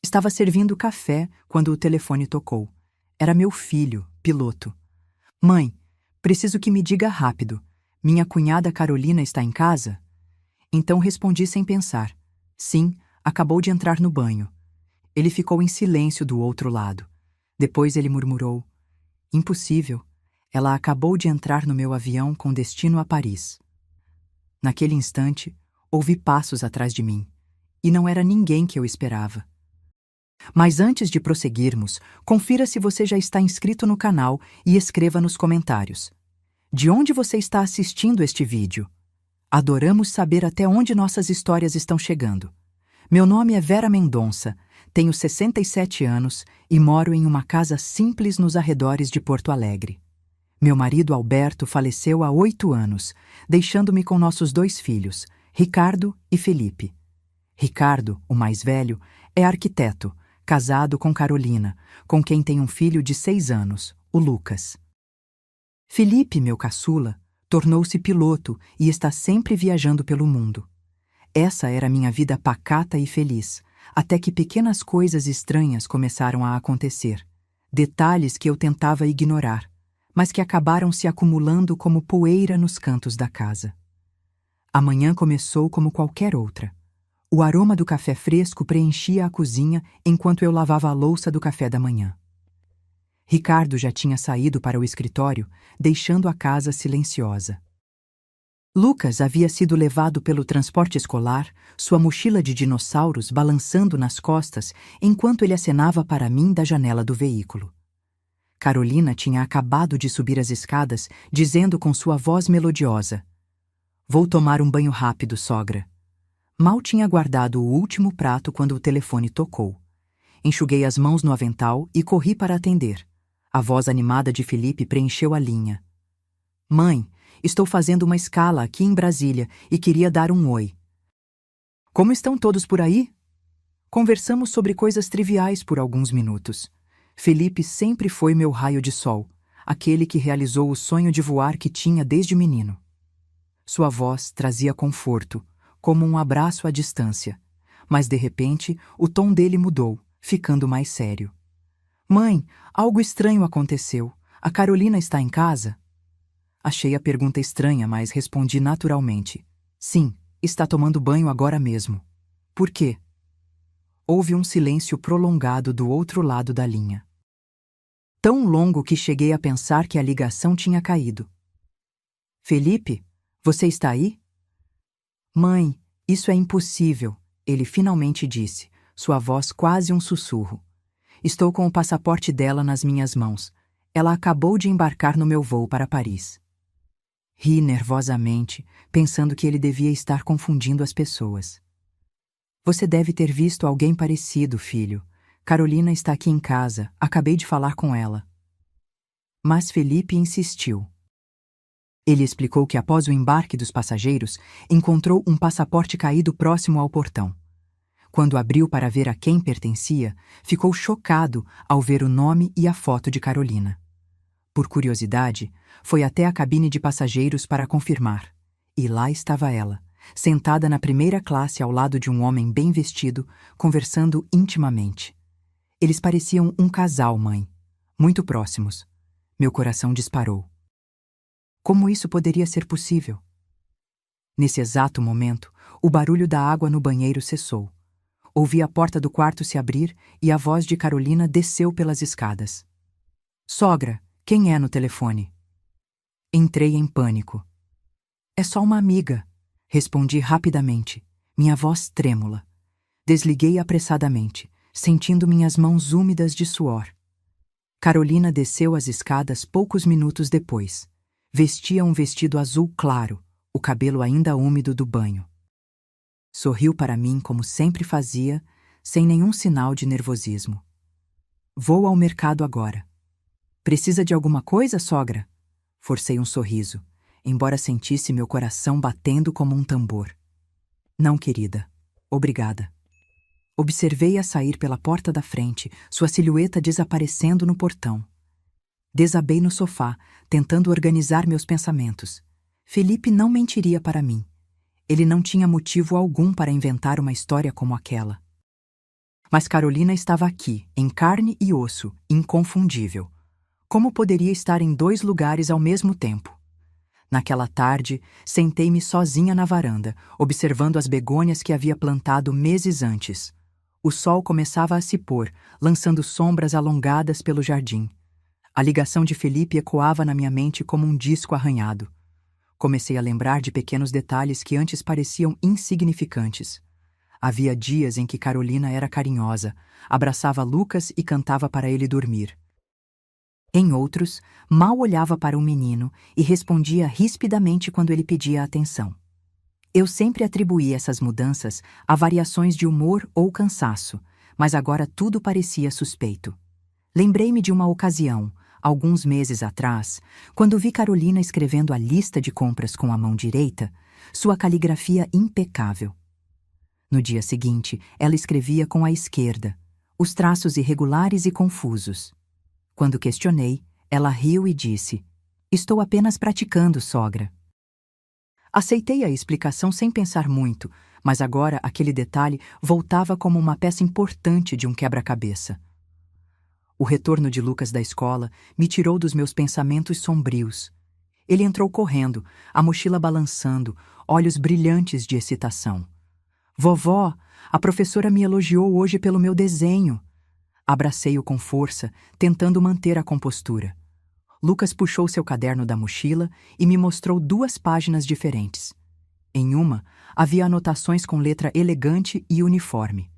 Estava servindo café quando o telefone tocou. Era meu filho, piloto. Mãe, preciso que me diga rápido. Minha cunhada Carolina está em casa? Então respondi sem pensar. Sim, acabou de entrar no banho. Ele ficou em silêncio do outro lado. Depois ele murmurou: Impossível. Ela acabou de entrar no meu avião com destino a Paris. Naquele instante, ouvi passos atrás de mim. E não era ninguém que eu esperava. Mas antes de prosseguirmos, confira se você já está inscrito no canal e escreva nos comentários. De onde você está assistindo este vídeo? Adoramos saber até onde nossas histórias estão chegando. Meu nome é Vera Mendonça, tenho 67 anos e moro em uma casa simples nos arredores de Porto Alegre. Meu marido Alberto faleceu há 8 anos, deixando-me com nossos 2 filhos, Ricardo e Felipe. Ricardo, o mais velho, é arquiteto, casado com Carolina, com quem tem um filho de 6 anos, o Lucas. Felipe, meu caçula, tornou-se piloto e está sempre viajando pelo mundo. Essa era minha vida pacata e feliz, até que pequenas coisas estranhas começaram a acontecer. Detalhes que eu tentava ignorar, mas que acabaram se acumulando como poeira nos cantos da casa. A manhã começou como qualquer outra. O aroma do café fresco preenchia a cozinha enquanto eu lavava a louça do café da manhã. Ricardo já tinha saído para o escritório, deixando a casa silenciosa. Lucas havia sido levado pelo transporte escolar, sua mochila de dinossauros balançando nas costas enquanto ele acenava para mim da janela do veículo. Carolina tinha acabado de subir as escadas, dizendo com sua voz melodiosa: Vou tomar um banho rápido, sogra. Mal tinha guardado o último prato quando o telefone tocou. Enxuguei as mãos no avental e corri para atender. A voz animada de Felipe preencheu a linha. Mãe, estou fazendo uma escala aqui em Brasília e queria dar um oi. Como estão todos por aí? Conversamos sobre coisas triviais por alguns minutos. Felipe sempre foi meu raio de sol, aquele que realizou o sonho de voar que tinha desde menino. Sua voz trazia conforto, como um abraço à distância, mas de repente o tom dele mudou, ficando mais sério. Mãe, algo estranho aconteceu. A Carolina está em casa? Achei a pergunta estranha, mas respondi naturalmente. Sim, está tomando banho agora mesmo. Por quê? Houve um silêncio prolongado do outro lado da linha. Tão longo que cheguei a pensar que a ligação tinha caído. Felipe, você está aí? Mãe, isso é impossível, ele finalmente disse, sua voz quase um sussurro. Estou com o passaporte dela nas minhas mãos. Ela acabou de embarcar no meu voo para Paris. Ri nervosamente, pensando que ele devia estar confundindo as pessoas. Você deve ter visto alguém parecido, filho. Carolina está aqui em casa, acabei de falar com ela. Mas Felipe insistiu. Ele explicou que após o embarque dos passageiros, encontrou um passaporte caído próximo ao portão. Quando abriu para ver a quem pertencia, ficou chocado ao ver o nome e a foto de Carolina. Por curiosidade, foi até a cabine de passageiros para confirmar. E lá estava ela, sentada na primeira classe ao lado de um homem bem vestido, conversando intimamente. Eles pareciam um casal, mãe. Muito próximos. Meu coração disparou. Como isso poderia ser possível? Nesse exato momento, o barulho da água no banheiro cessou. Ouvi a porta do quarto se abrir e a voz de Carolina desceu pelas escadas. Sogra, quem é no telefone? Entrei em pânico. É só uma amiga, respondi rapidamente, minha voz trêmula. Desliguei apressadamente, sentindo minhas mãos úmidas de suor. Carolina desceu as escadas poucos minutos depois. Vestia um vestido azul claro, o cabelo ainda úmido do banho. Sorriu para mim como sempre fazia, sem nenhum sinal de nervosismo. Vou ao mercado agora. Precisa de alguma coisa, sogra? Forcei um sorriso, embora sentisse meu coração batendo como um tambor. Não, querida. Obrigada. Observei-a sair pela porta da frente, sua silhueta desaparecendo no portão. Desabei no sofá, tentando organizar meus pensamentos. Felipe não mentiria para mim. Ele não tinha motivo algum para inventar uma história como aquela. Mas Carolina estava aqui, em carne e osso, inconfundível. Como poderia estar em 2 lugares ao mesmo tempo? Naquela tarde, sentei-me sozinha na varanda, observando as begônias que havia plantado meses antes. O sol começava a se pôr, lançando sombras alongadas pelo jardim. A ligação de Felipe ecoava na minha mente como um disco arranhado. Comecei a lembrar de pequenos detalhes que antes pareciam insignificantes. Havia dias em que Carolina era carinhosa, abraçava Lucas e cantava para ele dormir. Em outros, mal olhava para o menino e respondia rispidamente quando ele pedia atenção. Eu sempre atribuí essas mudanças a variações de humor ou cansaço, mas agora tudo parecia suspeito. Lembrei-me de uma ocasião, alguns meses atrás, quando vi Carolina escrevendo a lista de compras com a mão direita, sua caligrafia impecável. No dia seguinte, ela escrevia com a esquerda, os traços irregulares e confusos. Quando questionei, ela riu e disse: "Estou apenas praticando, sogra." Aceitei a explicação sem pensar muito, mas agora aquele detalhe voltava como uma peça importante de um quebra-cabeça. O retorno de Lucas da escola me tirou dos meus pensamentos sombrios. Ele entrou correndo, a mochila balançando, olhos brilhantes de excitação. "Vovó, a professora me elogiou hoje pelo meu desenho." Abracei-o com força, tentando manter a compostura. Lucas puxou seu caderno da mochila e me mostrou 2 páginas diferentes. Em uma, havia anotações com letra elegante e uniforme.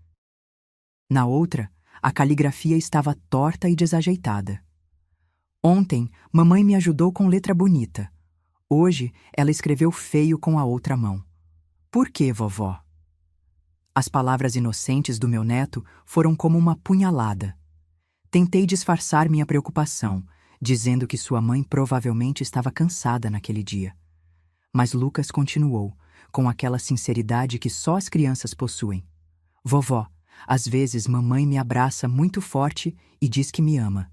Na outra, a caligrafia estava torta e desajeitada. Ontem, mamãe me ajudou com letra bonita. Hoje, ela escreveu feio com a outra mão. "Por quê, vovó?" As palavras inocentes do meu neto foram como uma punhalada. Tentei disfarçar minha preocupação, dizendo que sua mãe provavelmente estava cansada naquele dia. Mas Lucas continuou, com aquela sinceridade que só as crianças possuem. "Vovó, às vezes mamãe me abraça muito forte e diz que me ama.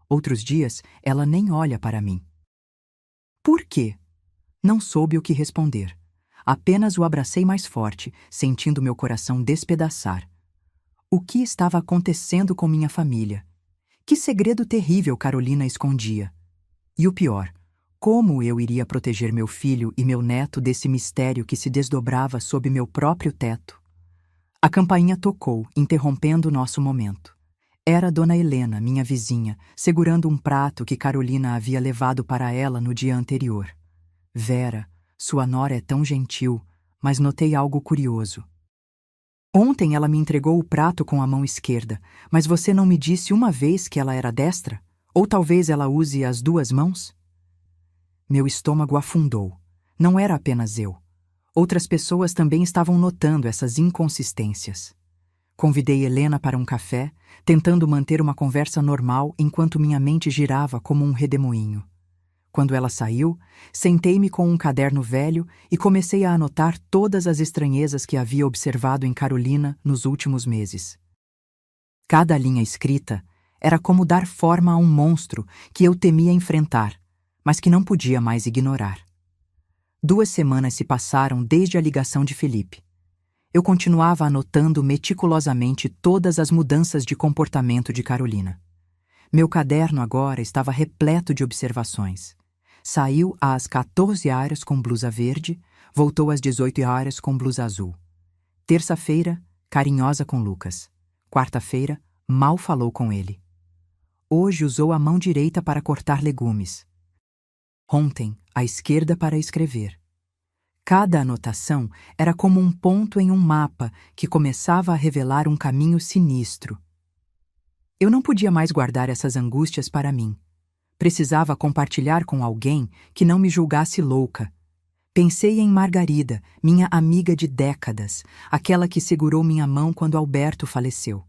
Outros dias ela nem olha para mim." "Por quê?" Não soube o que responder. Apenas o abracei mais forte, sentindo meu coração despedaçar. O que estava acontecendo com minha família? Que segredo terrível Carolina escondia? E o pior, como eu iria proteger meu filho e meu neto desse mistério que se desdobrava sob meu próprio teto? A campainha tocou, interrompendo nosso momento. Era Dona Helena, minha vizinha, segurando um prato que Carolina havia levado para ela no dia anterior. "Vera, sua nora é tão gentil, mas notei algo curioso. Ontem ela me entregou o prato com a mão esquerda, mas você não me disse uma vez que ela era destra? Ou talvez ela use as 2 mãos?" Meu estômago afundou. Não era apenas eu. Outras pessoas também estavam notando essas inconsistências. Convidei Helena para um café, tentando manter uma conversa normal enquanto minha mente girava como um redemoinho. Quando ela saiu, sentei-me com um caderno velho e comecei a anotar todas as estranhezas que havia observado em Carolina nos últimos meses. Cada linha escrita era como dar forma a um monstro que eu temia enfrentar, mas que não podia mais ignorar. 2 semanas se passaram desde a ligação de Felipe. Eu continuava anotando meticulosamente todas as mudanças de comportamento de Carolina. Meu caderno agora estava repleto de observações. Saiu às 14 horas com blusa verde, voltou às 18 horas com blusa azul. Terça-feira, carinhosa com Lucas. Quarta-feira, mal falou com ele. Hoje usou a mão direita para cortar legumes. Ontem, a esquerda para escrever. Cada anotação era como um ponto em um mapa que começava a revelar um caminho sinistro. Eu não podia mais guardar essas angústias para mim. Precisava compartilhar com alguém que não me julgasse louca. Pensei em Margarida, minha amiga de décadas, aquela que segurou minha mão quando Alberto faleceu.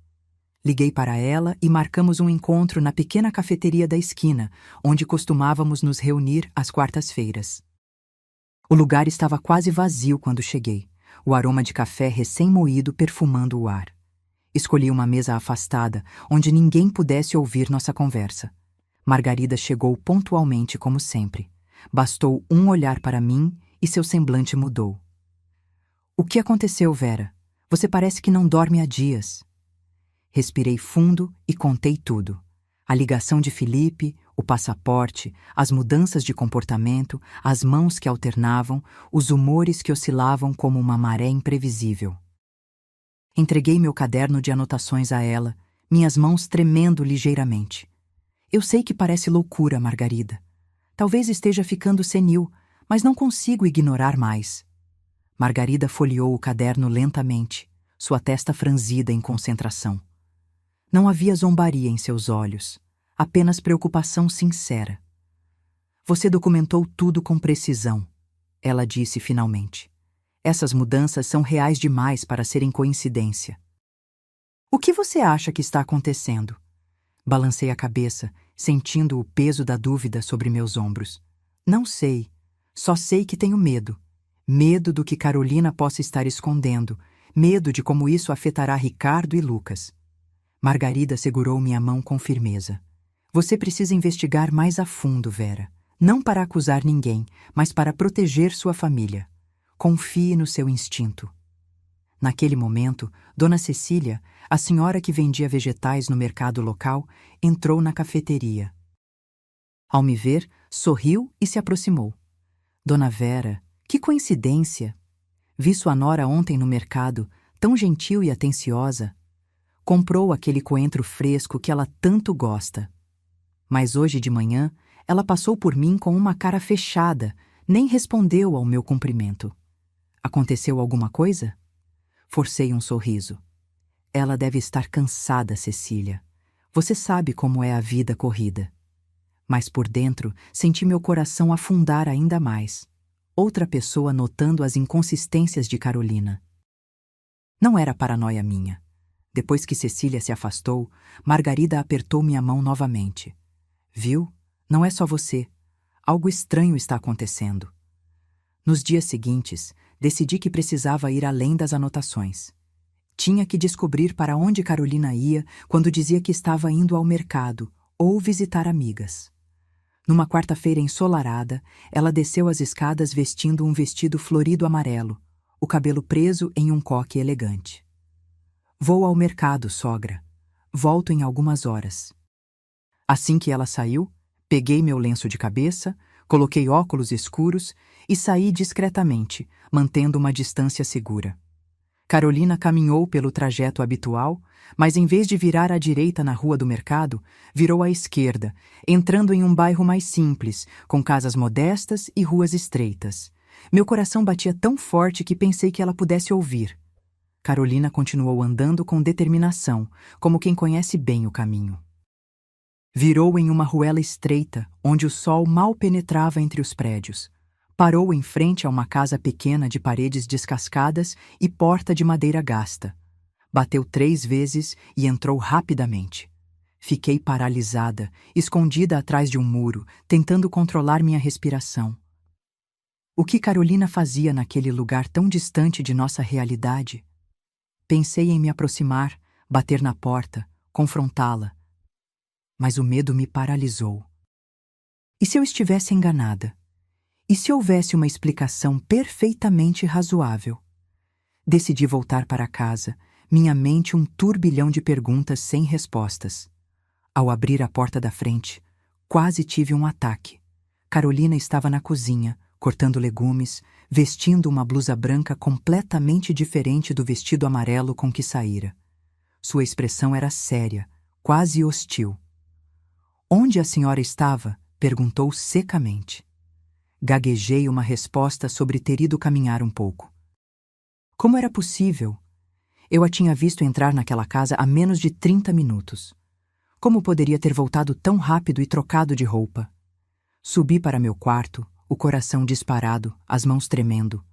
Liguei para ela e marcamos um encontro na pequena cafeteria da esquina, onde costumávamos nos reunir às quartas-feiras. O lugar estava quase vazio quando cheguei, o aroma de café recém-moído perfumando o ar. Escolhi uma mesa afastada, onde ninguém pudesse ouvir nossa conversa. Margarida chegou pontualmente como sempre. Bastou um olhar para mim e seu semblante mudou. "O que aconteceu, Vera? Você parece que não dorme há dias." Respirei fundo e contei tudo. A ligação de Felipe, o passaporte, as mudanças de comportamento, as mãos que alternavam, os humores que oscilavam como uma maré imprevisível. Entreguei meu caderno de anotações a ela, minhas mãos tremendo ligeiramente. Eu sei que parece loucura, Margarida. Talvez esteja ficando senil, mas não consigo ignorar mais. Margarida folheou o caderno lentamente, sua testa franzida em concentração. Não havia zombaria em seus olhos, apenas preocupação sincera. Você documentou tudo com precisão, ela disse finalmente. Essas mudanças são reais demais para serem coincidência. O que você acha que está acontecendo? Balancei a cabeça, sentindo o peso da dúvida sobre meus ombros. Não sei. Só sei que tenho medo. Medo do que Carolina possa estar escondendo. Medo de como isso afetará Ricardo e Lucas. Margarida segurou minha mão com firmeza. Você precisa investigar mais a fundo, Vera. Não para acusar ninguém, mas para proteger sua família. Confie no seu instinto. Naquele momento, Dona Cecília, a senhora que vendia vegetais no mercado local, entrou na cafeteria. Ao me ver, sorriu e se aproximou. Dona Vera, que coincidência! Vi sua nora ontem no mercado, tão gentil e atenciosa. Comprou aquele coentro fresco que ela tanto gosta. Mas hoje de manhã, ela passou por mim com uma cara fechada, nem respondeu ao meu cumprimento. Aconteceu alguma coisa? Forcei um sorriso. Ela deve estar cansada, Cecília. Você sabe como é a vida corrida. Mas por dentro, senti meu coração afundar ainda mais. Outra pessoa notando as inconsistências de Carolina. Não era paranoia minha. Depois que Cecília se afastou, Margarida apertou minha mão novamente. Viu? Não é só você. Algo estranho está acontecendo. Nos dias seguintes, decidi que precisava ir além das anotações. Tinha que descobrir para onde Carolina ia quando dizia que estava indo ao mercado ou visitar amigas. Numa quarta-feira ensolarada, ela desceu as escadas vestindo um vestido florido amarelo, o cabelo preso em um coque elegante. Vou ao mercado, sogra. Volto em algumas horas. Assim que ela saiu, peguei meu lenço de cabeça, coloquei óculos escuros e saí discretamente, mantendo uma distância segura. Carolina caminhou pelo trajeto habitual, mas em vez de virar à direita na rua do mercado, virou à esquerda, entrando em um bairro mais simples, com casas modestas e ruas estreitas. Meu coração batia tão forte que pensei que ela pudesse ouvir. Carolina continuou andando com determinação, como quem conhece bem o caminho. Virou em uma ruela estreita, onde o sol mal penetrava entre os prédios. Parou em frente a uma casa pequena de paredes descascadas e porta de madeira gasta. Bateu 3 vezes e entrou rapidamente. Fiquei paralisada, escondida atrás de um muro, tentando controlar minha respiração. O que Carolina fazia naquele lugar tão distante de nossa realidade? Pensei em me aproximar, bater na porta, confrontá-la. Mas o medo me paralisou. E se eu estivesse enganada? E se houvesse uma explicação perfeitamente razoável? Decidi voltar para casa, minha mente um turbilhão de perguntas sem respostas. Ao abrir a porta da frente, quase tive um ataque. Carolina estava na cozinha, cortando legumes, vestindo uma blusa branca completamente diferente do vestido amarelo com que saíra. Sua expressão era séria, quase hostil. Onde a senhora estava? Perguntou secamente. Gaguejei uma resposta sobre ter ido caminhar um pouco. Como era possível? Eu a tinha visto entrar naquela casa há menos de 30 minutos. Como poderia ter voltado tão rápido e trocado de roupa? Subi para meu quarto, o coração disparado, as mãos tremendo.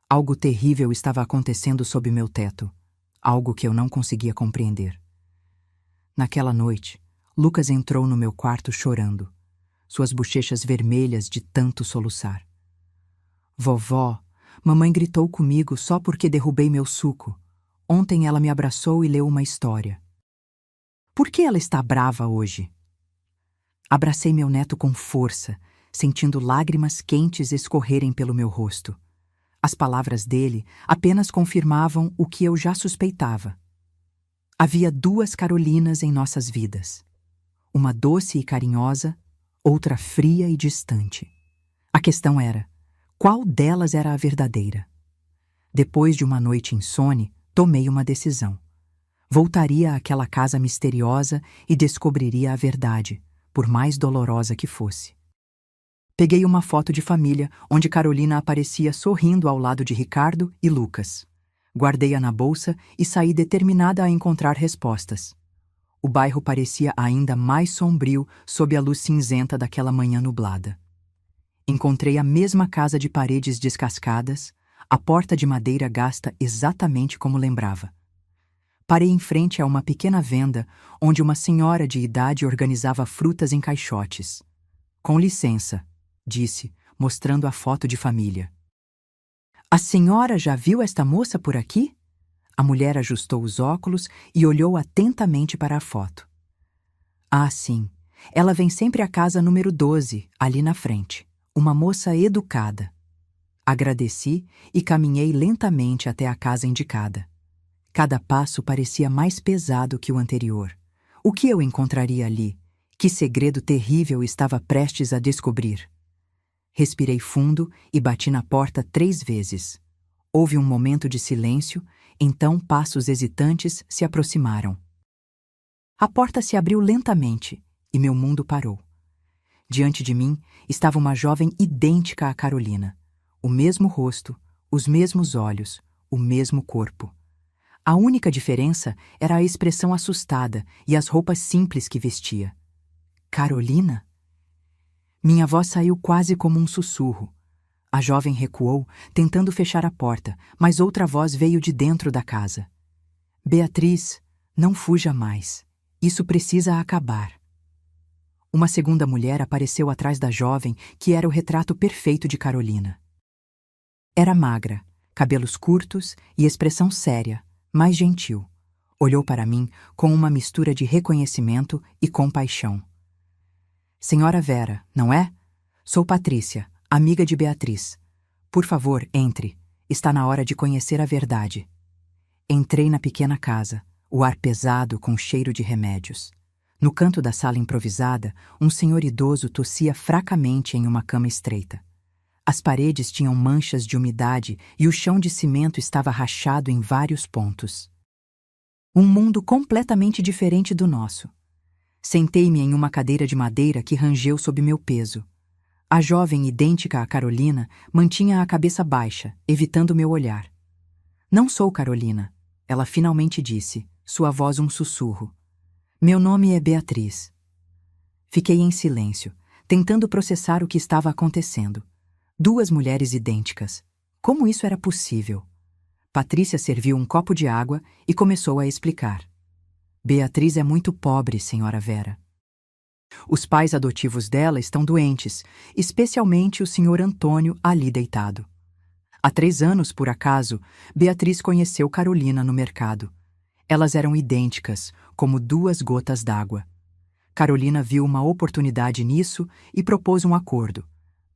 Algo terrível estava acontecendo sob meu teto, algo que eu não conseguia compreender. Naquela noite, Lucas entrou no meu quarto chorando, suas bochechas vermelhas de tanto soluçar. Vovó, mamãe gritou comigo só porque derrubei meu suco. Ontem ela me abraçou e leu uma história. Por que ela está brava hoje? Abracei meu neto com força, sentindo lágrimas quentes escorrerem pelo meu rosto. As palavras dele apenas confirmavam o que eu já suspeitava. Havia duas Carolinas em nossas vidas. Uma doce e carinhosa, outra fria e distante. A questão era, qual delas era a verdadeira? Depois de uma noite insone, tomei uma decisão. Voltaria àquela casa misteriosa e descobriria a verdade, por mais dolorosa que fosse. Peguei uma foto de família, onde Carolina aparecia sorrindo ao lado de Ricardo e Lucas. Guardei-a na bolsa e saí determinada a encontrar respostas. O bairro parecia ainda mais sombrio sob a luz cinzenta daquela manhã nublada. Encontrei a mesma casa de paredes descascadas, a porta de madeira gasta exatamente como lembrava. Parei em frente a uma pequena venda, onde uma senhora de idade organizava frutas em caixotes. "Com licença", disse, mostrando a foto de família. "A senhora já viu esta moça por aqui?" A mulher ajustou os óculos e olhou atentamente para a foto. "Ah, sim. Ela vem sempre à casa número 12, ali na frente. Uma moça educada." Agradeci e caminhei lentamente até a casa indicada. Cada passo parecia mais pesado que o anterior. O que eu encontraria ali? Que segredo terrível estava prestes a descobrir? Respirei fundo e bati na porta 3 vezes. Houve um momento de silêncio, então passos hesitantes se aproximaram. A porta se abriu lentamente e meu mundo parou. Diante de mim estava uma jovem idêntica à Carolina. O mesmo rosto, os mesmos olhos, o mesmo corpo. A única diferença era a expressão assustada e as roupas simples que vestia. Carolina? Minha voz saiu quase como um sussurro. A jovem recuou, tentando fechar a porta, mas outra voz veio de dentro da casa. "Beatriz, não fuja mais. Isso precisa acabar." Uma segunda mulher apareceu atrás da jovem, que era o retrato perfeito de Carolina. Era magra, cabelos curtos e expressão séria, mas gentil. Olhou para mim com uma mistura de reconhecimento e compaixão. "Senhora Vera, não é? Sou Patrícia, amiga de Beatriz. Por favor, entre. Está na hora de conhecer a verdade." Entrei na pequena casa, o ar pesado com cheiro de remédios. No canto da sala improvisada, um senhor idoso tossia fracamente em uma cama estreita. As paredes tinham manchas de umidade e o chão de cimento estava rachado em vários pontos. Um mundo completamente diferente do nosso. Sentei-me em uma cadeira de madeira que rangeu sob meu peso. A jovem, idêntica à Carolina, mantinha a cabeça baixa, evitando meu olhar. "Não sou Carolina", ela finalmente disse, sua voz um sussurro. "Meu nome é Beatriz." Fiquei em silêncio, tentando processar o que estava acontecendo. 2 mulheres idênticas. Como isso era possível? Patrícia serviu um copo de água e começou a explicar. "Beatriz é muito pobre, senhora Vera. Os pais adotivos dela estão doentes, especialmente o senhor Antônio ali deitado. Há 3 anos, por acaso, Beatriz conheceu Carolina no mercado. Elas eram idênticas, como 2 gotas d'água. Carolina viu uma oportunidade nisso e propôs um acordo.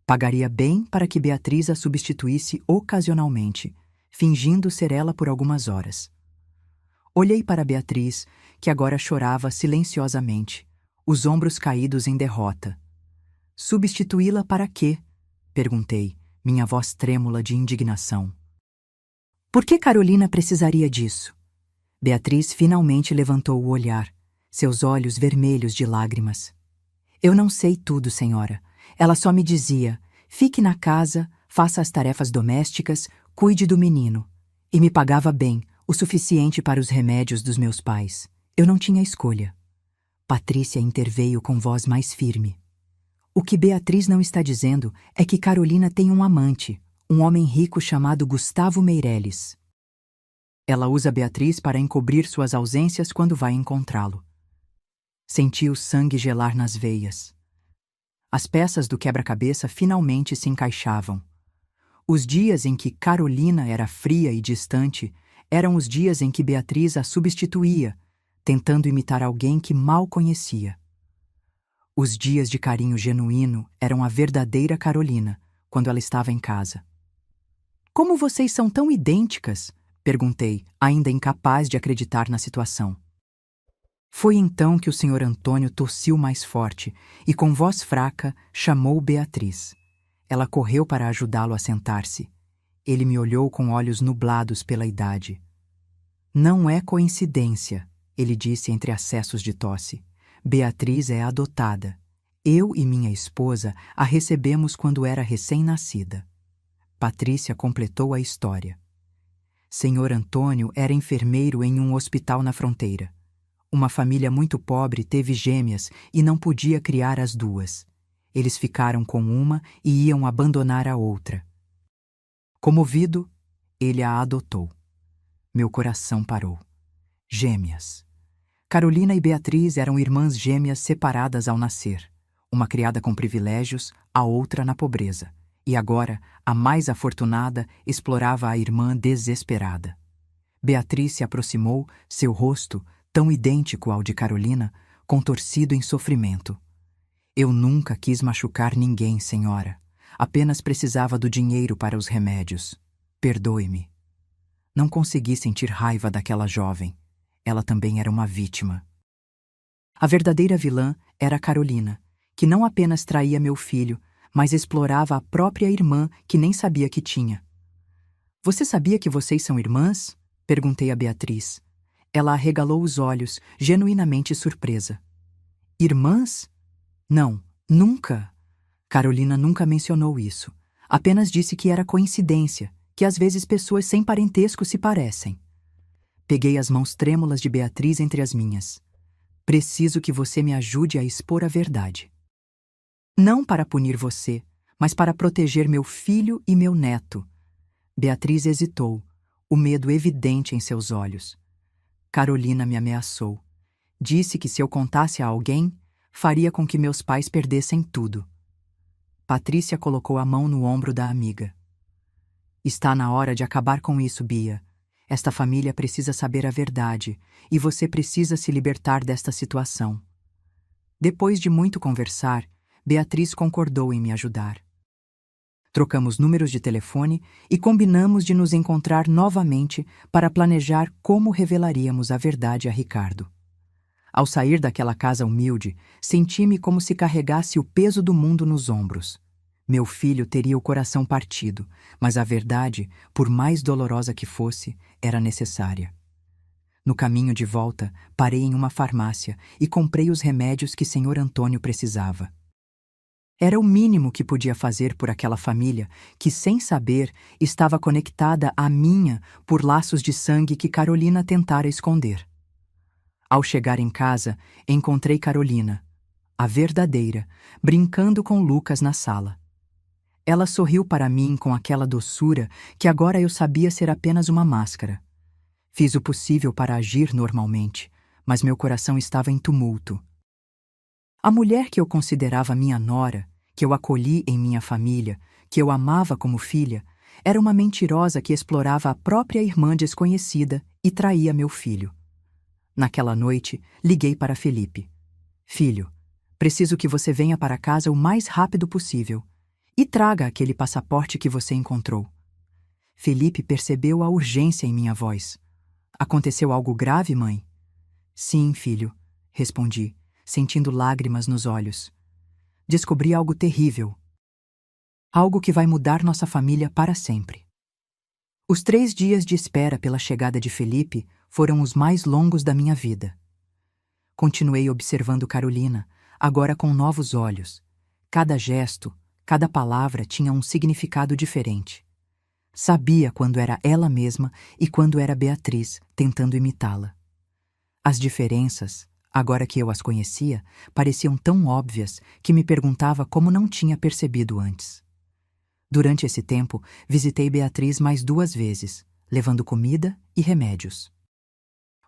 Pagaria bem para que Beatriz a substituísse ocasionalmente, fingindo ser ela por algumas horas. Olhei para Beatriz, que agora chorava silenciosamente, os ombros caídos em derrota. "Substituí-la para quê?" perguntei, minha voz trêmula de indignação. "Por que Carolina precisaria disso?" Beatriz finalmente levantou o olhar, seus olhos vermelhos de lágrimas. "Eu não sei tudo, senhora. Ela só me dizia, fique na casa, faça as tarefas domésticas, cuide do menino. E me pagava bem, o suficiente para os remédios dos meus pais. Eu não tinha escolha." Patrícia interveio com voz mais firme. "O que Beatriz não está dizendo é que Carolina tem um amante, um homem rico chamado Gustavo Meireles. Ela usa Beatriz para encobrir suas ausências quando vai encontrá-lo." Senti o sangue gelar nas veias. As peças do quebra-cabeça finalmente se encaixavam. Os dias em que Carolina era fria e distante eram os dias em que Beatriz a substituía, tentando imitar alguém que mal conhecia. Os dias de carinho genuíno eram a verdadeira Carolina, quando ela estava em casa. "Como vocês são tão idênticas?" perguntei, ainda incapaz de acreditar na situação. Foi então que o senhor Antônio tossiu mais forte e, com voz fraca, chamou Beatriz. Ela correu para ajudá-lo a sentar-se. Ele me olhou com olhos nublados pela idade. Não é coincidência, ele disse entre acessos de tosse. Beatriz é adotada. Eu e minha esposa a recebemos quando era recém-nascida. Patrícia completou a história. Senhor Antônio era enfermeiro em um hospital na fronteira. Uma família muito pobre teve gêmeas e não podia criar as duas. Eles ficaram com uma e iam abandonar a outra. Comovido, ele a adotou. Meu coração parou. Gêmeas. Carolina e Beatriz eram irmãs gêmeas separadas ao nascer. Uma criada com privilégios, a outra na pobreza. E agora, a mais afortunada explorava a irmã desesperada. Beatriz se aproximou, seu rosto, tão idêntico ao de Carolina, contorcido em sofrimento. Eu nunca quis machucar ninguém, senhora. Apenas precisava do dinheiro para os remédios. Perdoe-me. Não consegui sentir raiva daquela jovem. Ela também era uma vítima. A verdadeira vilã era Carolina, que não apenas traía meu filho, mas explorava a própria irmã que nem sabia que tinha. Você sabia que vocês são irmãs? Perguntei a Beatriz. Ela arregalou os olhos, genuinamente surpresa. Irmãs? Não, nunca. Carolina nunca mencionou isso. Apenas disse que era coincidência, que às vezes pessoas sem parentesco se parecem. Peguei as mãos trêmulas de Beatriz entre as minhas. Preciso que você me ajude a expor a verdade. Não para punir você, mas para proteger meu filho e meu neto. Beatriz hesitou, o medo evidente em seus olhos. Carolina me ameaçou. Disse que se eu contasse a alguém, faria com que meus pais perdessem tudo. Patrícia colocou a mão no ombro da amiga. Está na hora de acabar com isso, Bia. Esta família precisa saber a verdade e você precisa se libertar desta situação. Depois de muito conversar, Beatriz concordou em me ajudar. Trocamos números de telefone e combinamos de nos encontrar novamente para planejar como revelaríamos a verdade a Ricardo. Ao sair daquela casa humilde, senti-me como se carregasse o peso do mundo nos ombros. Meu filho teria o coração partido, mas a verdade, por mais dolorosa que fosse, era necessária. No caminho de volta, parei em uma farmácia e comprei os remédios que Senhor Antônio precisava. Era o mínimo que podia fazer por aquela família que, sem saber, estava conectada à minha por laços de sangue que Carolina tentara esconder. Ao chegar em casa, encontrei Carolina, a verdadeira, brincando com Lucas na sala. Ela sorriu para mim com aquela doçura que agora eu sabia ser apenas uma máscara. Fiz o possível para agir normalmente, mas meu coração estava em tumulto. A mulher que eu considerava minha nora, que eu acolhi em minha família, que eu amava como filha, era uma mentirosa que explorava a própria irmã desconhecida e traía meu filho. Naquela noite, liguei para Felipe. Filho, preciso que você venha para casa o mais rápido possível e traga aquele passaporte que você encontrou. Felipe percebeu a urgência em minha voz. Aconteceu algo grave, mãe? Sim, filho, respondi, sentindo lágrimas nos olhos. Descobri algo terrível. Algo que vai mudar nossa família para sempre. Os 3 dias de espera pela chegada de Felipe foram os mais longos da minha vida. Continuei observando Carolina, agora com novos olhos. Cada gesto, cada palavra tinha um significado diferente. Sabia quando era ela mesma e quando era Beatriz, tentando imitá-la. As diferenças, agora que eu as conhecia, pareciam tão óbvias que me perguntava como não tinha percebido antes. Durante esse tempo, visitei Beatriz mais 2 vezes, levando comida e remédios.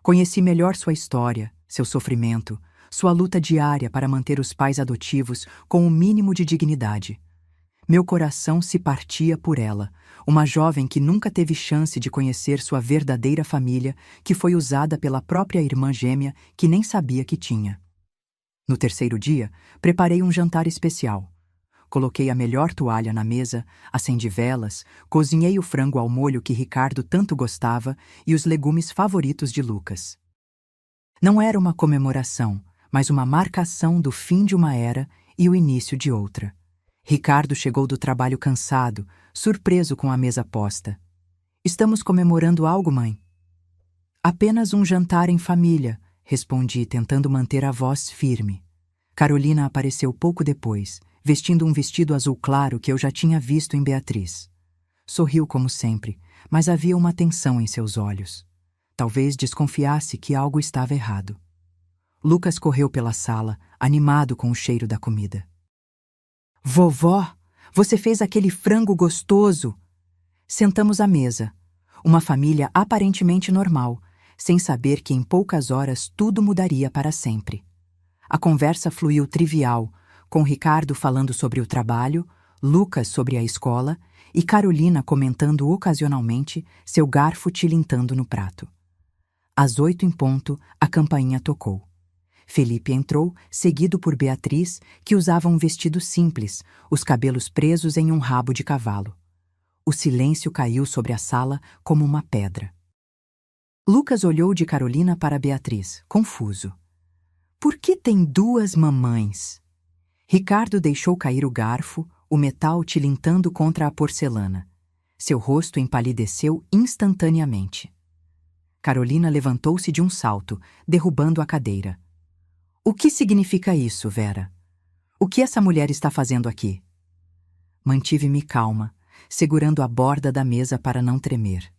Conheci melhor sua história, seu sofrimento, sua luta diária para manter os pais adotivos com o mínimo de dignidade. Meu coração se partia por ela, uma jovem que nunca teve chance de conhecer sua verdadeira família, que foi usada pela própria irmã gêmea que nem sabia que tinha. No 3º dia, preparei um jantar especial. Coloquei a melhor toalha na mesa, acendi velas, cozinhei o frango ao molho que Ricardo tanto gostava e os legumes favoritos de Lucas. Não era uma comemoração, mas uma marcação do fim de uma era e o início de outra. Ricardo chegou do trabalho cansado, surpreso com a mesa posta. Estamos comemorando algo, mãe? Apenas um jantar em família, respondi, tentando manter a voz firme. Carolina apareceu pouco depois, vestindo um vestido azul claro que eu já tinha visto em Beatriz. Sorriu como sempre, mas havia uma tensão em seus olhos. Talvez desconfiasse que algo estava errado. Lucas correu pela sala, animado com o cheiro da comida. Vovó, você fez aquele frango gostoso! Sentamos à mesa. Uma família aparentemente normal, sem saber que em poucas horas tudo mudaria para sempre. A conversa fluiu trivial, com Ricardo falando sobre o trabalho, Lucas sobre a escola e Carolina comentando ocasionalmente, seu garfo tilintando no prato. Às 8 em ponto, a campainha tocou. Felipe entrou, seguido por Beatriz, que usava um vestido simples, os cabelos presos em um rabo de cavalo. O silêncio caiu sobre a sala como uma pedra. Lucas olhou de Carolina para Beatriz, confuso. Por que tem duas mamães? Ricardo deixou cair o garfo, o metal tilintando contra a porcelana. Seu rosto empalideceu instantaneamente. Carolina levantou-se de um salto, derrubando a cadeira. O que significa isso, Vera? O que essa mulher está fazendo aqui? Mantive-me calma, segurando a borda da mesa para não tremer.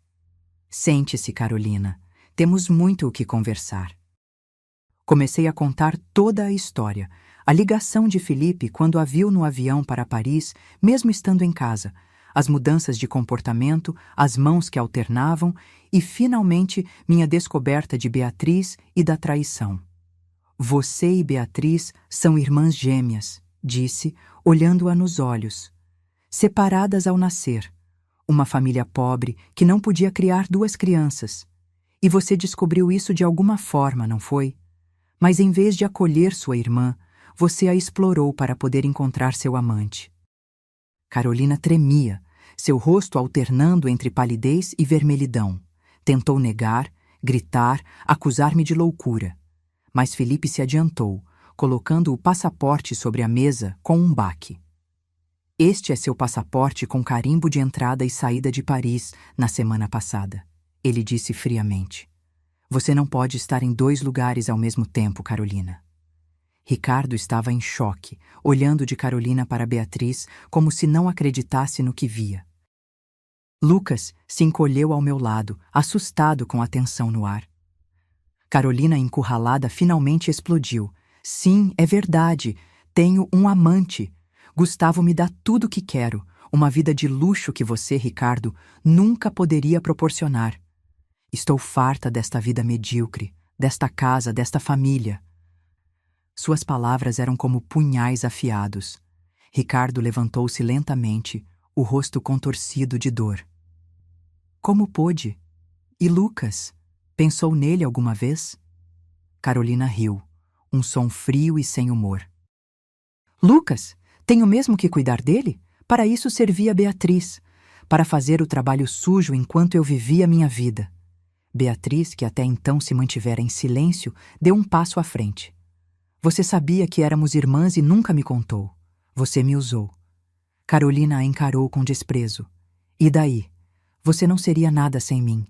Sente-se, Carolina. Temos muito o que conversar. Comecei a contar toda a história, a ligação de Felipe quando a viu no avião para Paris, mesmo estando em casa, as mudanças de comportamento, as mãos que alternavam e, finalmente, minha descoberta de Beatriz e da traição. Você e Beatriz são irmãs gêmeas, disse, olhando-a nos olhos. Separadas ao nascer. Uma família pobre que não podia criar duas crianças. E você descobriu isso de alguma forma, não foi? Mas em vez de acolher sua irmã, você a explorou para poder encontrar seu amante. Carolina tremia, seu rosto alternando entre palidez e vermelhidão. Tentou negar, gritar, acusar-me de loucura. Mas Felipe se adiantou, colocando o passaporte sobre a mesa com um baque. Este é seu passaporte com carimbo de entrada e saída de Paris na semana passada, ele disse friamente. Você não pode estar em 2 lugares ao mesmo tempo, Carolina. Ricardo estava em choque, olhando de Carolina para Beatriz como se não acreditasse no que via. Lucas se encolheu ao meu lado, assustado com a tensão no ar. Carolina, encurralada, finalmente explodiu. Sim, é verdade. Tenho um amante. Gustavo me dá tudo o que quero. Uma vida de luxo que você, Ricardo, nunca poderia proporcionar. Estou farta desta vida medíocre, desta casa, desta família. Suas palavras eram como punhais afiados. Ricardo levantou-se lentamente, o rosto contorcido de dor. Como pôde? E Lucas? Pensou nele alguma vez? Carolina riu, um som frio e sem humor. Lucas, tenho mesmo que cuidar dele? Para isso servia Beatriz, para fazer o trabalho sujo enquanto eu vivia minha vida. Beatriz, que até então se mantivera em silêncio, deu um passo à frente. Você sabia que éramos irmãs e nunca me contou. Você me usou. Carolina a encarou com desprezo. E daí? Você não seria nada sem mim.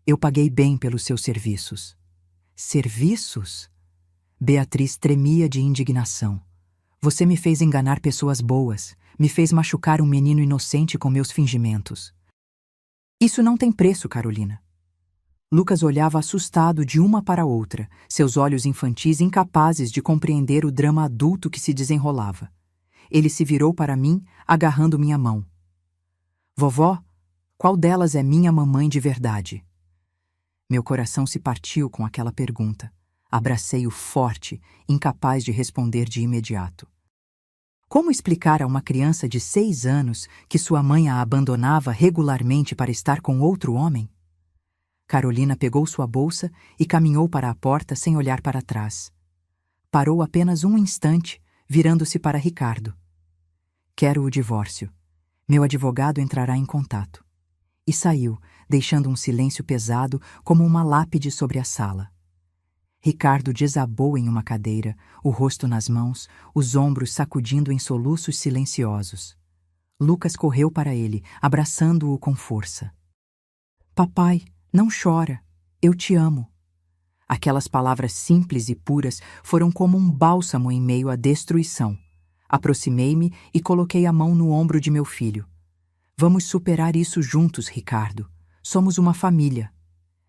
Eu paguei bem pelos seus serviços. Serviços? Beatriz tremia de indignação. Você me fez enganar pessoas boas, me fez machucar um menino inocente com meus fingimentos. Isso não tem preço, Carolina. Lucas olhava assustado de uma para outra, seus olhos infantis incapazes de compreender o drama adulto que se desenrolava. Ele se virou para mim, agarrando minha mão. Vovó, qual delas é minha mamãe de verdade? Meu coração se partiu com aquela pergunta. Abracei-o forte, incapaz de responder de imediato. Como explicar a uma criança de 6 anos que sua mãe a abandonava regularmente para estar com outro homem? Carolina pegou sua bolsa e caminhou para a porta sem olhar para trás. Parou apenas um instante, virando-se para Ricardo. Quero o divórcio. Meu advogado entrará em contato. E saiu, deixando um silêncio pesado como uma lápide sobre a sala. Ricardo desabou em uma cadeira, o rosto nas mãos, os ombros sacudindo em soluços silenciosos. Lucas correu para ele, abraçando-o com força. Papai, não chora. Eu te amo. Aquelas palavras simples e puras foram como um bálsamo em meio à destruição. Aproximei-me e coloquei a mão no ombro de meu filho. Vamos superar isso juntos, Ricardo. Somos uma família.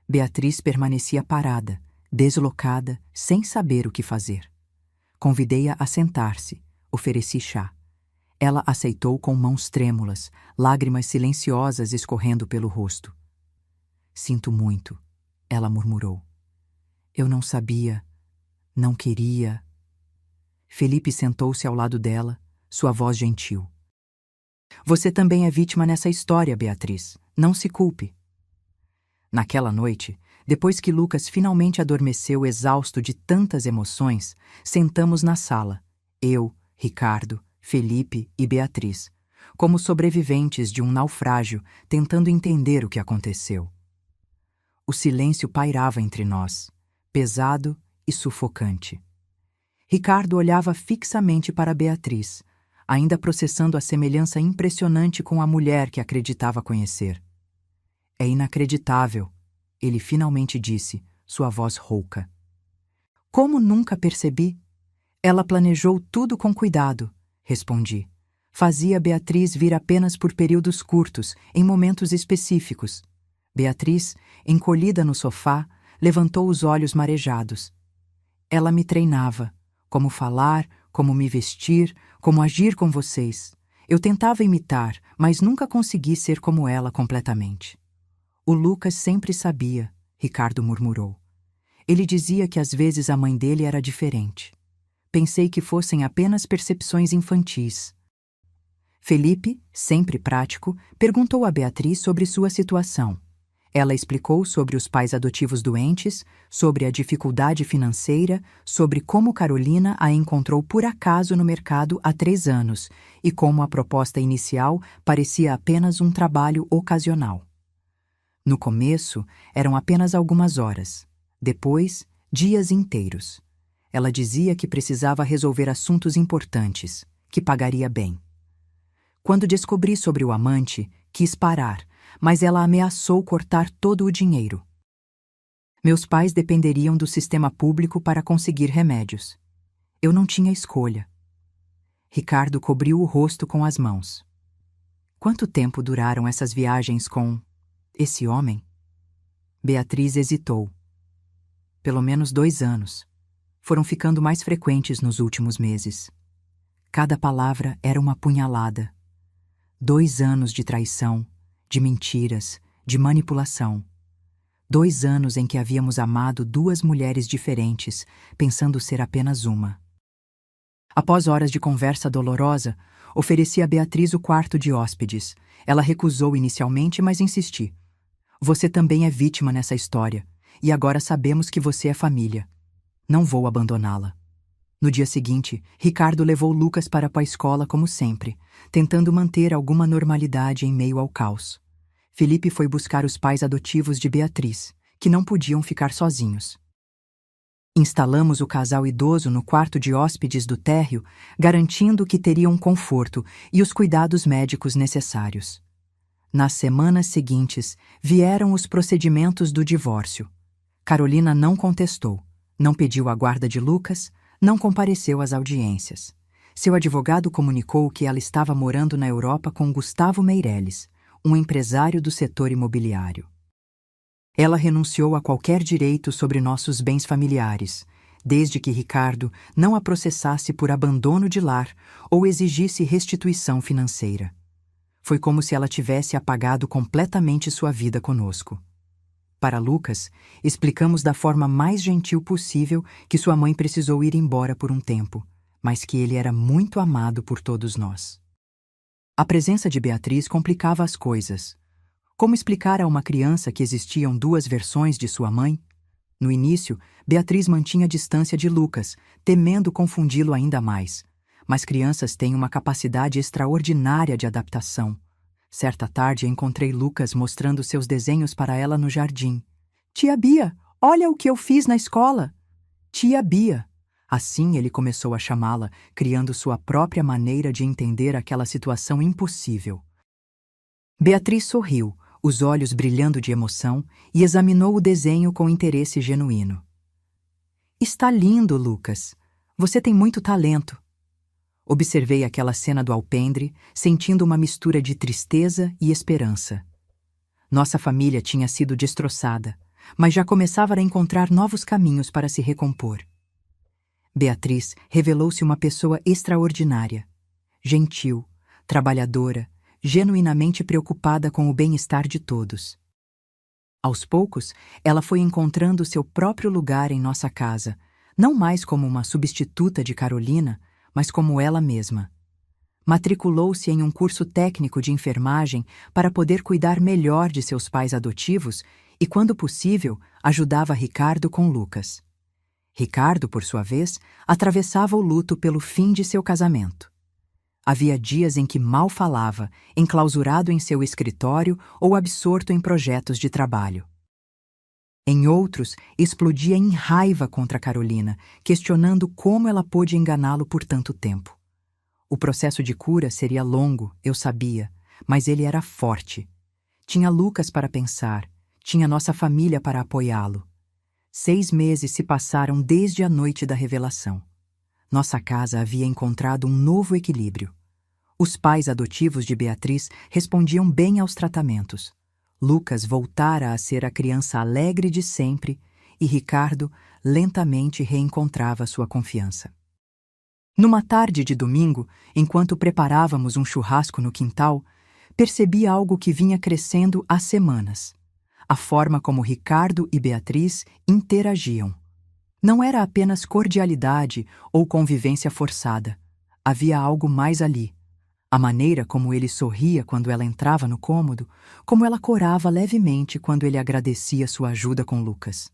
Beatriz permanecia parada, deslocada, sem saber o que fazer. Convidei-a a sentar-se, ofereci chá. Ela aceitou com mãos trêmulas, lágrimas silenciosas escorrendo pelo rosto. Sinto muito, ela murmurou. Eu não sabia, não queria. Felipe sentou-se ao lado dela, sua voz gentil. Você também é vítima nessa história, Beatriz. Não se culpe. Naquela noite, depois que Lucas finalmente adormeceu exausto de tantas emoções, sentamos na sala, eu, Ricardo, Felipe e Beatriz, como sobreviventes de um naufrágio, tentando entender o que aconteceu. O silêncio pairava entre nós, pesado e sufocante. Ricardo olhava fixamente para Beatriz, ainda processando a semelhança impressionante com a mulher que acreditava conhecer. É inacreditável, ele finalmente disse, sua voz rouca. Como nunca percebi? Ela planejou tudo com cuidado, respondi. Fazia Beatriz vir apenas por períodos curtos, em momentos específicos. Beatriz, encolhida no sofá, levantou os olhos marejados. Ela me treinava, como falar, como me vestir, como agir com vocês. Eu tentava imitar, mas nunca consegui ser como ela completamente. O Lucas sempre sabia, Ricardo murmurou. Ele dizia que às vezes a mãe dele era diferente. Pensei que fossem apenas percepções infantis. Felipe, sempre prático, perguntou a Beatriz sobre sua situação. Ela explicou sobre os pais adotivos doentes, sobre a dificuldade financeira, sobre como Carolina a encontrou por acaso no mercado há 3 anos e como a proposta inicial parecia apenas um trabalho ocasional. No começo, eram apenas algumas horas. Depois, dias inteiros. Ela dizia que precisava resolver assuntos importantes, que pagaria bem. Quando descobri sobre o amante, quis parar, mas ela ameaçou cortar todo o dinheiro. Meus pais dependeriam do sistema público para conseguir remédios. Eu não tinha escolha. Ricardo cobriu o rosto com as mãos. Quanto tempo duraram essas viagens com esse homem? Beatriz hesitou. Pelo menos 2 anos. Foram ficando mais frequentes nos últimos meses. Cada palavra era uma punhalada. 2 anos de traição, de mentiras, de manipulação. 2 anos em que havíamos amado 2 mulheres diferentes, pensando ser apenas uma. Após horas de conversa dolorosa, ofereci a Beatriz o quarto de hóspedes. Ela recusou inicialmente, mas insisti. Você também é vítima nessa história, e agora sabemos que você é família. Não vou abandoná-la. No dia seguinte, Ricardo levou Lucas para a escola como sempre, tentando manter alguma normalidade em meio ao caos. Felipe foi buscar os pais adotivos de Beatriz, que não podiam ficar sozinhos. Instalamos o casal idoso no quarto de hóspedes do térreo, garantindo que teriam conforto e os cuidados médicos necessários. Nas semanas seguintes, vieram os procedimentos do divórcio. Carolina não contestou, não pediu a guarda de Lucas, não compareceu às audiências. Seu advogado comunicou que ela estava morando na Europa com Gustavo Meirelles, um empresário do setor imobiliário. Ela renunciou a qualquer direito sobre nossos bens familiares, desde que Ricardo não a processasse por abandono de lar ou exigisse restituição financeira. Foi como se ela tivesse apagado completamente sua vida conosco. Para Lucas, explicamos da forma mais gentil possível que sua mãe precisou ir embora por um tempo, mas que ele era muito amado por todos nós. A presença de Beatriz complicava as coisas. Como explicar a uma criança que existiam 2 versões de sua mãe? No início, Beatriz mantinha distância de Lucas, temendo confundi-lo ainda mais. Mas crianças têm uma capacidade extraordinária de adaptação. Certa tarde encontrei Lucas mostrando seus desenhos para ela no jardim. Tia Bia, olha o que eu fiz na escola! Tia Bia. Assim ele começou a chamá-la, criando sua própria maneira de entender aquela situação impossível. Beatriz sorriu, os olhos brilhando de emoção, e examinou o desenho com interesse genuíno. Está lindo, Lucas. Você tem muito talento. Observei aquela cena do alpendre, sentindo uma mistura de tristeza e esperança. Nossa família tinha sido destroçada, mas já começava a encontrar novos caminhos para se recompor. Beatriz revelou-se uma pessoa extraordinária, gentil, trabalhadora, genuinamente preocupada com o bem-estar de todos. Aos poucos, ela foi encontrando seu próprio lugar em nossa casa, não mais como uma substituta de Carolina, mas como ela mesma. Matriculou-se em um curso técnico de enfermagem para poder cuidar melhor de seus pais adotivos e, quando possível, ajudava Ricardo com Lucas. Ricardo, por sua vez, atravessava o luto pelo fim de seu casamento. Havia dias em que mal falava, enclausurado em seu escritório ou absorto em projetos de trabalho. Em outros, explodia em raiva contra Carolina, questionando como ela pôde enganá-lo por tanto tempo. O processo de cura seria longo, eu sabia, mas ele era forte. Tinha Lucas para pensar, tinha nossa família para apoiá-lo. 6 meses se passaram desde a noite da revelação. Nossa casa havia encontrado um novo equilíbrio. Os pais adotivos de Beatriz respondiam bem aos tratamentos. Lucas voltara a ser a criança alegre de sempre e Ricardo lentamente reencontrava sua confiança. Numa tarde de domingo, enquanto preparávamos um churrasco no quintal, percebi algo que vinha crescendo há semanas. A forma como Ricardo e Beatriz interagiam. Não era apenas cordialidade ou convivência forçada. Havia algo mais ali. A maneira como ele sorria quando ela entrava no cômodo, como ela corava levemente quando ele agradecia sua ajuda com Lucas.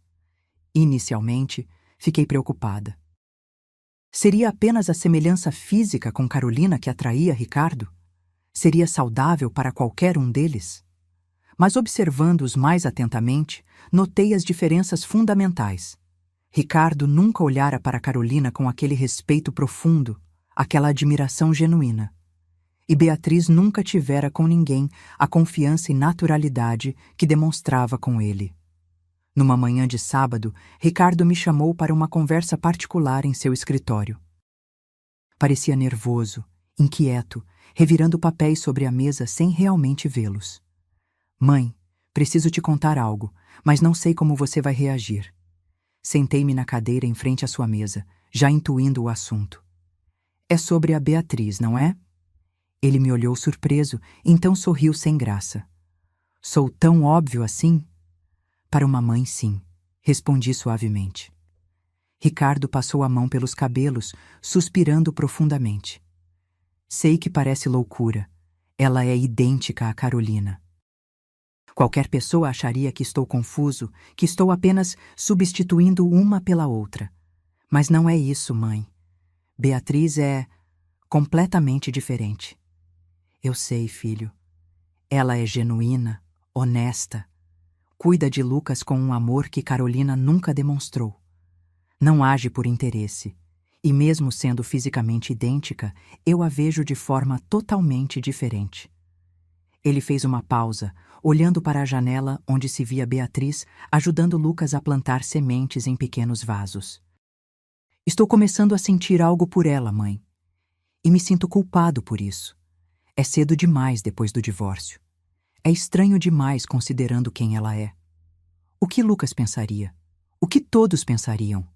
Inicialmente, fiquei preocupada. Seria apenas a semelhança física com Carolina que atraía Ricardo? Seria saudável para qualquer um deles? Mas observando-os mais atentamente, notei as diferenças fundamentais. Ricardo nunca olhara para Carolina com aquele respeito profundo, aquela admiração genuína. E Beatriz nunca tivera com ninguém a confiança e naturalidade que demonstrava com ele. Numa manhã de sábado, Ricardo me chamou para uma conversa particular em seu escritório. Parecia nervoso, inquieto, revirando papéis sobre a mesa sem realmente vê-los. Mãe, preciso te contar algo, mas não sei como você vai reagir. Sentei-me na cadeira em frente à sua mesa, já intuindo o assunto. É sobre a Beatriz, não é? Ele me olhou surpreso, então sorriu sem graça. Sou tão óbvio assim? Para uma mãe, sim, respondi suavemente. Ricardo passou a mão pelos cabelos, suspirando profundamente. Sei que parece loucura. Ela é idêntica a Carolina. Qualquer pessoa acharia que estou confuso, que estou apenas substituindo uma pela outra. Mas não é isso, mãe. Beatriz é completamente diferente. Eu sei, filho. Ela é genuína, honesta. Cuida de Lucas com um amor que Carolina nunca demonstrou. Não age por interesse. E mesmo sendo fisicamente idêntica, eu a vejo de forma totalmente diferente. Ele fez uma pausa, olhando para a janela onde se via Beatriz ajudando Lucas a plantar sementes em pequenos vasos. Estou começando a sentir algo por ela, mãe. E me sinto culpado por isso. É cedo demais depois do divórcio. É estranho demais considerando quem ela é. O que Lucas pensaria? O que todos pensariam?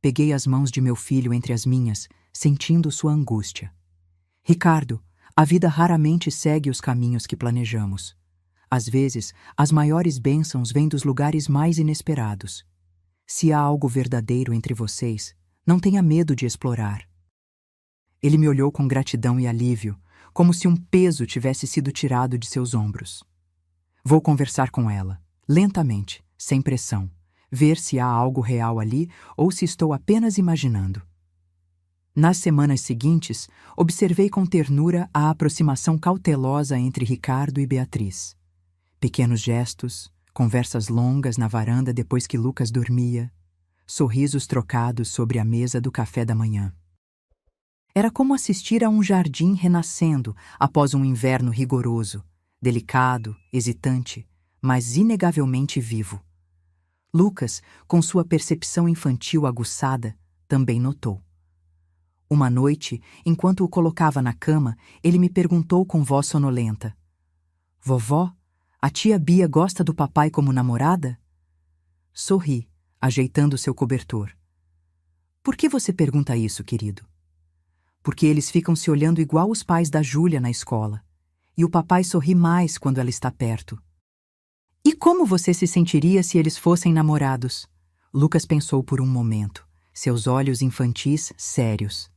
Peguei as mãos de meu filho entre as minhas, sentindo sua angústia. Ricardo, a vida raramente segue os caminhos que planejamos. Às vezes, as maiores bênçãos vêm dos lugares mais inesperados. Se há algo verdadeiro entre vocês, não tenha medo de explorar. Ele me olhou com gratidão e alívio, como se um peso tivesse sido tirado de seus ombros. Vou conversar com ela, lentamente, sem pressão, ver se há algo real ali ou se estou apenas imaginando. Nas semanas seguintes, observei com ternura a aproximação cautelosa entre Ricardo e Beatriz. Pequenos gestos, conversas longas na varanda depois que Lucas dormia, sorrisos trocados sobre a mesa do café da manhã. Era como assistir a um jardim renascendo após um inverno rigoroso, delicado, hesitante, mas inegavelmente vivo. Lucas, com sua percepção infantil aguçada, também notou. Uma noite, enquanto o colocava na cama, ele me perguntou com voz sonolenta: Vovó, a tia Bia gosta do papai como namorada? Sorri, ajeitando seu cobertor. Por que você pergunta isso, querido? Porque eles ficam se olhando igual os pais da Júlia na escola. E o papai sorri mais quando ela está perto. E como você se sentiria se eles fossem namorados? Lucas pensou por um momento, seus olhos infantis sérios.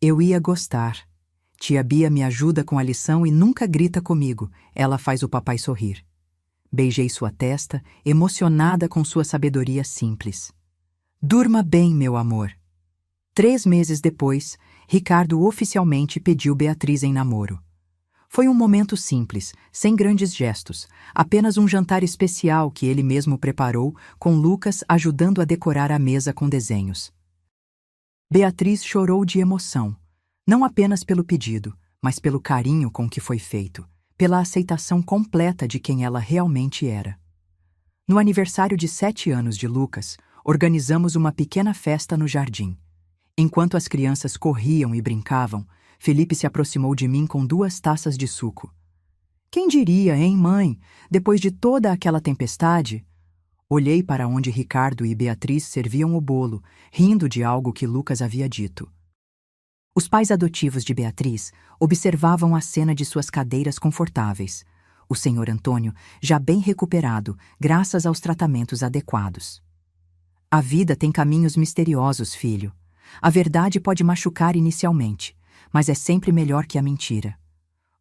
Eu ia gostar. Tia Bia me ajuda com a lição e nunca grita comigo. Ela faz o papai sorrir. Beijei sua testa, emocionada com sua sabedoria simples. Durma bem, meu amor. 3 meses depois, Ricardo oficialmente pediu Beatriz em namoro. Foi um momento simples, sem grandes gestos, apenas um jantar especial que ele mesmo preparou, com Lucas ajudando a decorar a mesa com desenhos. Beatriz chorou de emoção, não apenas pelo pedido, mas pelo carinho com que foi feito, pela aceitação completa de quem ela realmente era. No aniversário de 7 anos de Lucas, organizamos uma pequena festa no jardim. Enquanto as crianças corriam e brincavam, Felipe se aproximou de mim com 2 taças de suco. Quem diria, hein, mãe? Depois de toda aquela tempestade? Olhei para onde Ricardo e Beatriz serviam o bolo, rindo de algo que Lucas havia dito. Os pais adotivos de Beatriz observavam a cena de suas cadeiras confortáveis. O senhor Antônio, já bem recuperado, graças aos tratamentos adequados. A vida tem caminhos misteriosos, filho. A verdade pode machucar inicialmente, mas é sempre melhor que a mentira.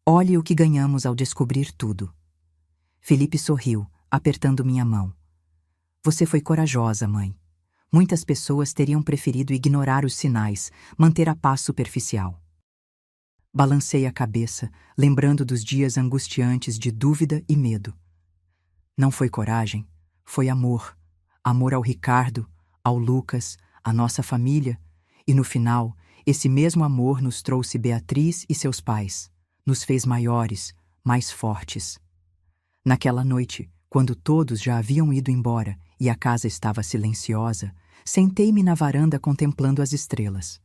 Olhe o que ganhamos ao descobrir tudo. Felipe sorriu, apertando minha mão. Você foi corajosa, mãe. Muitas pessoas teriam preferido ignorar os sinais, manter a paz superficial. Balancei a cabeça, lembrando dos dias angustiantes de dúvida e medo. Não foi coragem, foi amor. Amor ao Ricardo, ao Lucas, à nossa família, e no final, esse mesmo amor nos trouxe Beatriz e seus pais, nos fez maiores, mais fortes. Naquela noite, quando todos já haviam ido embora e a casa estava silenciosa, sentei-me na varanda contemplando as estrelas.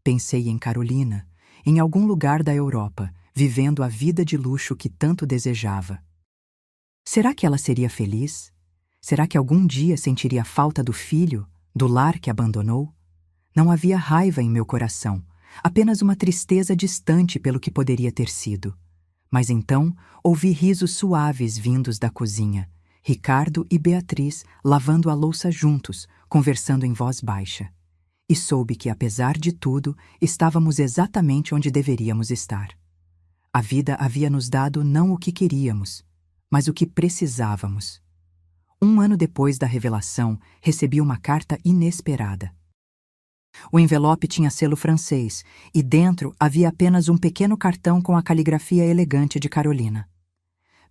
Pensei em Carolina, em algum lugar da Europa, vivendo a vida de luxo que tanto desejava. Será que ela seria feliz? Será que algum dia sentiria falta do filho, do lar que abandonou? Não havia raiva em meu coração, apenas uma tristeza distante pelo que poderia ter sido. Mas então ouvi risos suaves vindos da cozinha, Ricardo e Beatriz lavando a louça juntos, conversando em voz baixa. E soube que, apesar de tudo, estávamos exatamente onde deveríamos estar. A vida havia nos dado não o que queríamos, mas o que precisávamos. 1 ano depois da revelação, recebi uma carta inesperada. O envelope tinha selo francês e dentro havia apenas um pequeno cartão com a caligrafia elegante de Carolina.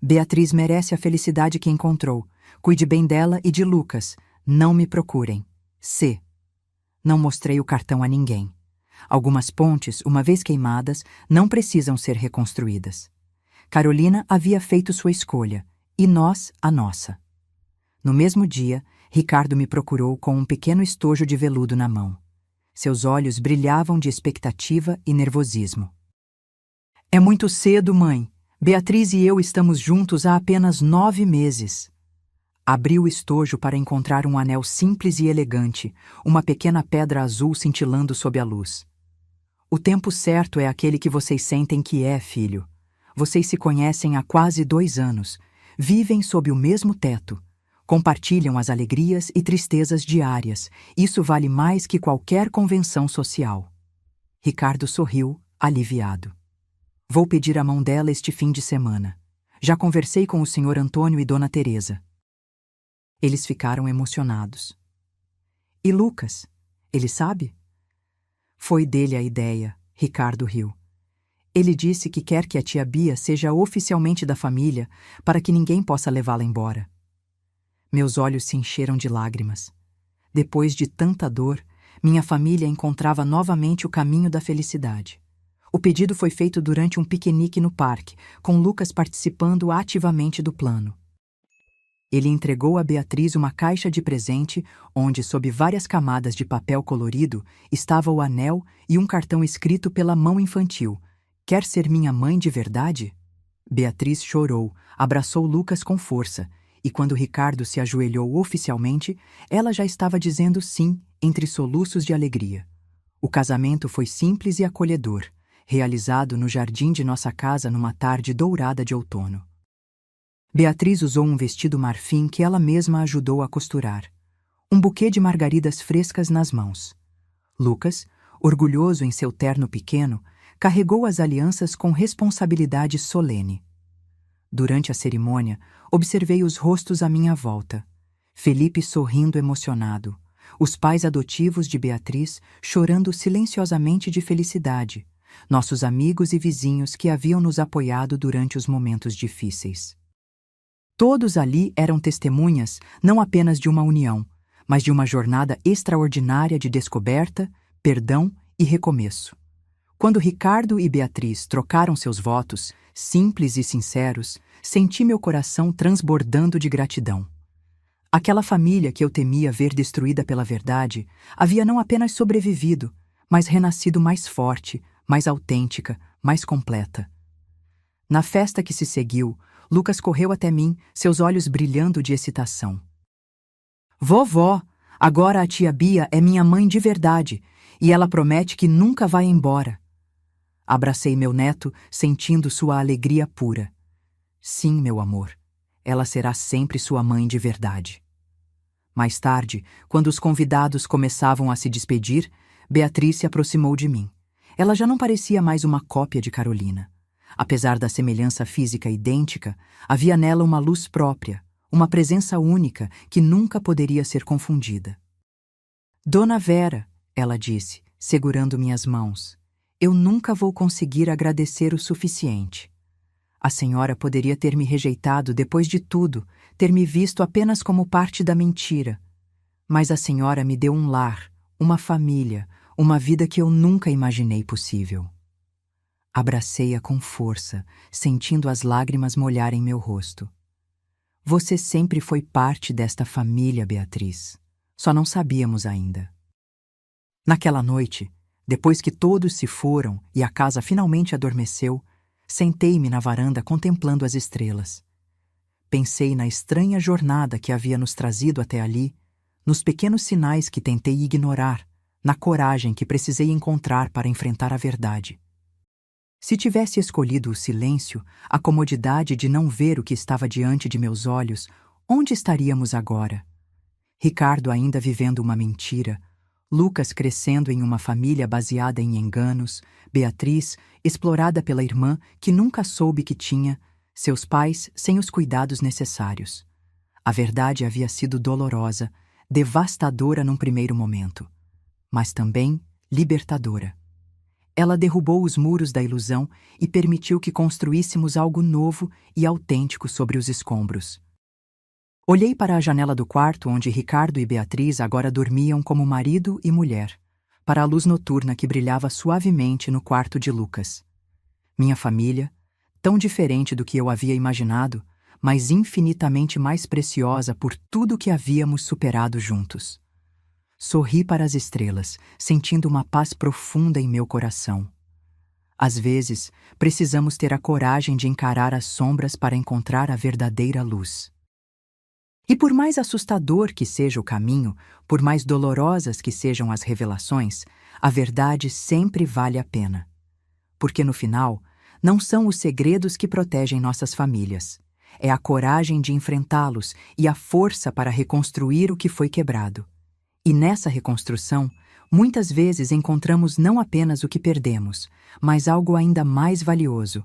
Beatriz merece a felicidade que encontrou. Cuide bem dela e de Lucas. Não me procurem. C. Não mostrei o cartão a ninguém. Algumas pontes, uma vez queimadas, não precisam ser reconstruídas. Carolina havia feito sua escolha, e nós a nossa. No mesmo dia, Ricardo me procurou com um pequeno estojo de veludo na mão. Seus olhos brilhavam de expectativa e nervosismo. É muito cedo, mãe. Beatriz e eu estamos juntos há apenas 9 meses. Abri o estojo para encontrar um anel simples e elegante, uma pequena pedra azul cintilando sob a luz. O tempo certo é aquele que vocês sentem que é, filho. Vocês se conhecem há quase 2 anos, vivem sob o mesmo teto. Compartilham as alegrias e tristezas diárias. Isso vale mais que qualquer convenção social. Ricardo sorriu, aliviado. Vou pedir a mão dela este fim de semana. Já conversei com o senhor Antônio e dona Teresa. Eles ficaram emocionados. E Lucas? Ele sabe? Foi dele a ideia, Ricardo riu. Ele disse que quer que a tia Bia seja oficialmente da família para que ninguém possa levá-la embora. Meus olhos se encheram de lágrimas. Depois de tanta dor, minha família encontrava novamente o caminho da felicidade. O pedido foi feito durante um piquenique no parque, com Lucas participando ativamente do plano. Ele entregou a Beatriz uma caixa de presente onde, sob várias camadas de papel colorido, estava o anel e um cartão escrito pela mão infantil. "Quer ser minha mãe de verdade?" Beatriz chorou, abraçou Lucas com força, e quando Ricardo se ajoelhou oficialmente, ela já estava dizendo sim, entre soluços de alegria. O casamento foi simples e acolhedor, realizado no jardim de nossa casa numa tarde dourada de outono. Beatriz usou um vestido marfim que ela mesma ajudou a costurar, um buquê de margaridas frescas nas mãos. Lucas, orgulhoso em seu terno pequeno, carregou as alianças com responsabilidade solene. Durante a cerimônia, observei os rostos à minha volta. Felipe sorrindo emocionado, os pais adotivos de Beatriz chorando silenciosamente de felicidade, nossos amigos e vizinhos que haviam nos apoiado durante os momentos difíceis. Todos ali eram testemunhas não apenas de uma união, mas de uma jornada extraordinária de descoberta, perdão e recomeço. Quando Ricardo e Beatriz trocaram seus votos, simples e sinceros, senti meu coração transbordando de gratidão. Aquela família que eu temia ver destruída pela verdade havia não apenas sobrevivido, mas renascido mais forte, mais autêntica, mais completa. Na festa que se seguiu, Lucas correu até mim, seus olhos brilhando de excitação. "Vovó, agora a tia Bia é minha mãe de verdade, e ela promete que nunca vai embora." Abracei meu neto, sentindo sua alegria pura. "Sim, meu amor, ela será sempre sua mãe de verdade." Mais tarde, quando os convidados começavam a se despedir, Beatriz se aproximou de mim. Ela já não parecia mais uma cópia de Carolina. Apesar da semelhança física idêntica, havia nela uma luz própria, uma presença única que nunca poderia ser confundida. "Dona Vera", ela disse, segurando minhas mãos, "eu nunca vou conseguir agradecer o suficiente. A senhora poderia ter me rejeitado depois de tudo, ter me visto apenas como parte da mentira. Mas a senhora me deu um lar, uma família, uma vida que eu nunca imaginei possível." Abracei-a com força, sentindo as lágrimas molharem meu rosto. "Você sempre foi parte desta família, Beatriz. Só não sabíamos ainda." Naquela noite, depois que todos se foram e a casa finalmente adormeceu, sentei-me na varanda contemplando as estrelas. Pensei na estranha jornada que havia nos trazido até ali, nos pequenos sinais que tentei ignorar, na coragem que precisei encontrar para enfrentar a verdade. Se tivesse escolhido o silêncio, a comodidade de não ver o que estava diante de meus olhos, onde estaríamos agora? Ricardo ainda vivendo uma mentira, Lucas crescendo em uma família baseada em enganos, Beatriz explorada pela irmã que nunca soube que tinha, seus pais sem os cuidados necessários. A verdade havia sido dolorosa, devastadora num primeiro momento, mas também libertadora. Ela derrubou os muros da ilusão e permitiu que construíssemos algo novo e autêntico sobre os escombros. Olhei para a janela do quarto onde Ricardo e Beatriz agora dormiam como marido e mulher, para a luz noturna que brilhava suavemente no quarto de Lucas. Minha família, tão diferente do que eu havia imaginado, mas infinitamente mais preciosa por tudo que havíamos superado juntos. Sorri para as estrelas, sentindo uma paz profunda em meu coração. Às vezes, precisamos ter a coragem de encarar as sombras para encontrar a verdadeira luz. E por mais assustador que seja o caminho, por mais dolorosas que sejam as revelações, a verdade sempre vale a pena. Porque no final, não são os segredos que protegem nossas famílias. É a coragem de enfrentá-los e a força para reconstruir o que foi quebrado. E nessa reconstrução, muitas vezes encontramos não apenas o que perdemos, mas algo ainda mais valioso: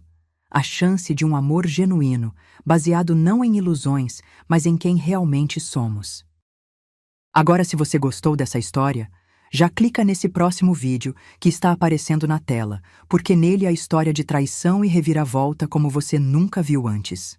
a chance de um amor genuíno, baseado não em ilusões, mas em quem realmente somos. Agora, se você gostou dessa história, já clica nesse próximo vídeo que está aparecendo na tela, porque nele há história de traição e reviravolta como você nunca viu antes.